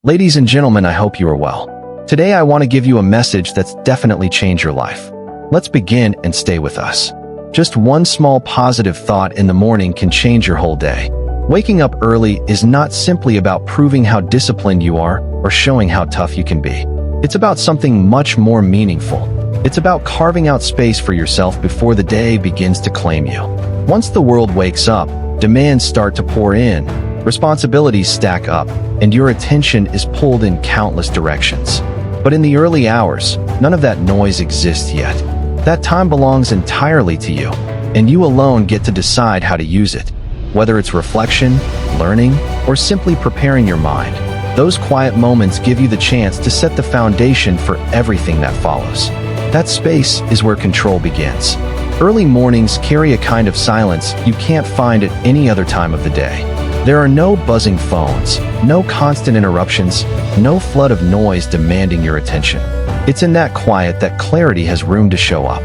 Ladies and gentlemen, I hope you are well. Today I want to give you a message that's definitely changed your life. Let's begin and stay with us. Just one small positive thought in the morning can change your whole day. Waking up early is not simply about proving how disciplined you are or showing how tough you can be. It's about something much more meaningful. It's about carving out space for yourself before the day begins to claim you. Once the world wakes up, demands start to pour in, responsibilities stack up, and your attention is pulled in countless directions. But in the early hours, none of that noise exists yet. That time belongs entirely to you, and you alone get to decide how to use it. Whether it's reflection, learning, or simply preparing your mind, those quiet moments give you the chance to set the foundation for everything that follows. That space is where control begins. Early mornings carry a kind of silence you can't find at any other time of the day. There are no buzzing phones, no constant interruptions, no flood of noise demanding your attention. It's in that quiet that clarity has room to show up.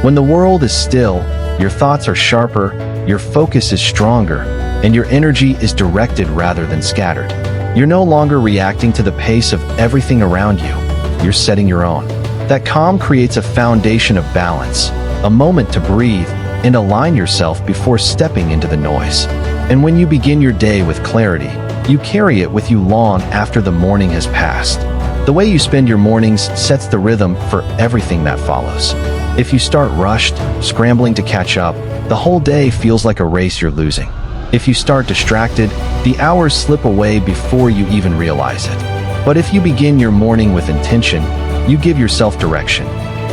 When the world is still, your thoughts are sharper, your focus is stronger, and your energy is directed rather than scattered. You're no longer reacting to the pace of everything around you. You're setting your own. That calm creates a foundation of balance, a moment to breathe and align yourself before stepping into the noise. And when you begin your day with clarity, you carry it with you long after the morning has passed. The way you spend your mornings sets the rhythm for everything that follows. If you start rushed, scrambling to catch up, the whole day feels like a race you're losing. If you start distracted, the hours slip away before you even realize it. But if you begin your morning with intention, you give yourself direction.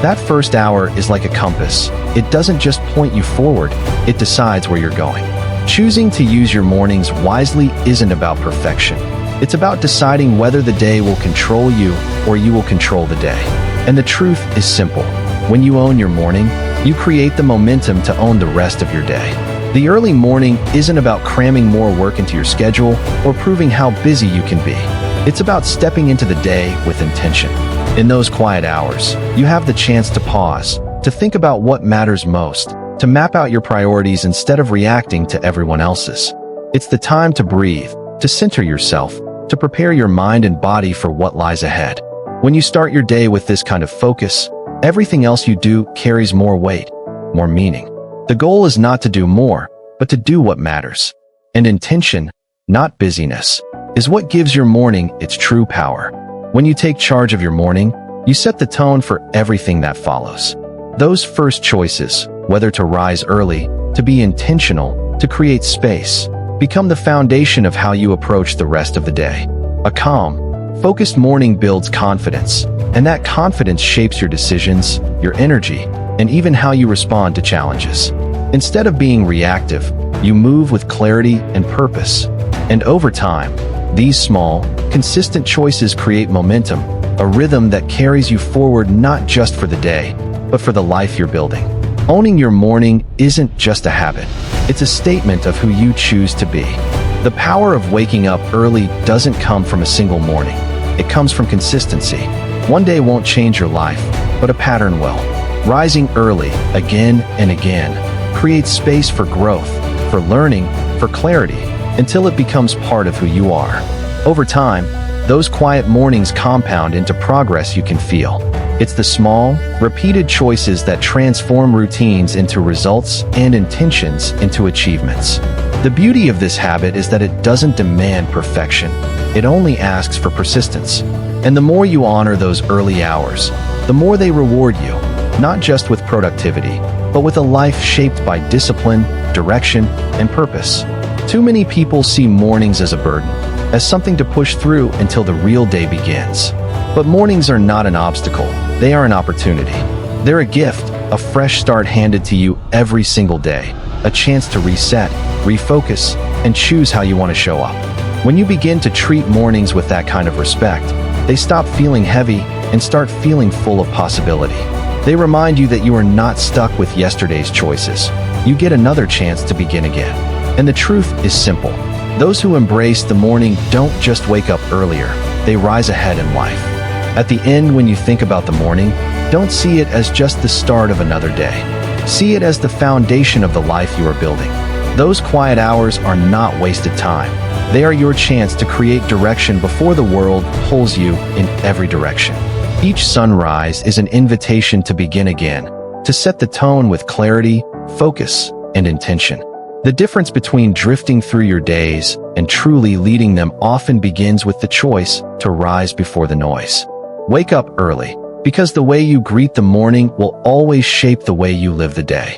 That first hour is like a compass. It doesn't just point you forward, it decides where you're going. Choosing to use your mornings wisely isn't about perfection. It's about deciding whether the day will control you or you will control the day. And the truth is simple. When you own your morning, you create the momentum to own the rest of your day. The early morning isn't about cramming more work into your schedule or proving how busy you can be. It's about stepping into the day with intention. In those quiet hours, you have the chance to pause, to think about what matters most, to map out your priorities instead of reacting to everyone else's. It's the time to breathe, to center yourself, to prepare your mind and body for what lies ahead. When you start your day with this kind of focus, everything else you do carries more weight, more meaning. The goal is not to do more, but to do what matters. And intention, not busyness, is what gives your morning its true power. When you take charge of your morning, you set the tone for everything that follows. Those first choices, whether to rise early, to be intentional, to create space, become the foundation of how you approach the rest of the day. A calm, focused morning builds confidence, and that confidence shapes your decisions, your energy, and even how you respond to challenges. Instead of being reactive, you move with clarity and purpose. And over time, these small, consistent choices create momentum, a rhythm that carries you forward not just for the day, but for the life you're building. Owning your morning isn't just a habit. It's a statement of who you choose to be. The power of waking up early doesn't come from a single morning. It comes from consistency. One day won't change your life, but a pattern will. Rising early, again and again, creates space for growth, for learning, for clarity, until it becomes part of who you are. Over time, those quiet mornings compound into progress you can feel. It's the small, repeated choices that transform routines into results and intentions into achievements. The beauty of this habit is that it doesn't demand perfection. It only asks for persistence. And the more you honor those early hours, the more they reward you, not just with productivity, but with a life shaped by discipline, direction, and purpose. Too many people see mornings as a burden, as something to push through until the real day begins. But mornings are not an obstacle, they are an opportunity. They're a gift, a fresh start handed to you every single day, a chance to reset, refocus, and choose how you want to show up. When you begin to treat mornings with that kind of respect, they stop feeling heavy and start feeling full of possibility. They remind you that you are not stuck with yesterday's choices. You get another chance to begin again. And the truth is simple. Those who embrace the morning don't just wake up earlier, they rise ahead in life. At the end, when you think about the morning, don't see it as just the start of another day. See it as the foundation of the life you are building. Those quiet hours are not wasted time. They are your chance to create direction before the world pulls you in every direction. Each sunrise is an invitation to begin again, to set the tone with clarity, focus, and intention. The difference between drifting through your days and truly leading them often begins with the choice to rise before the noise. Wake up early, because the way you greet the morning will always shape the way you live the day.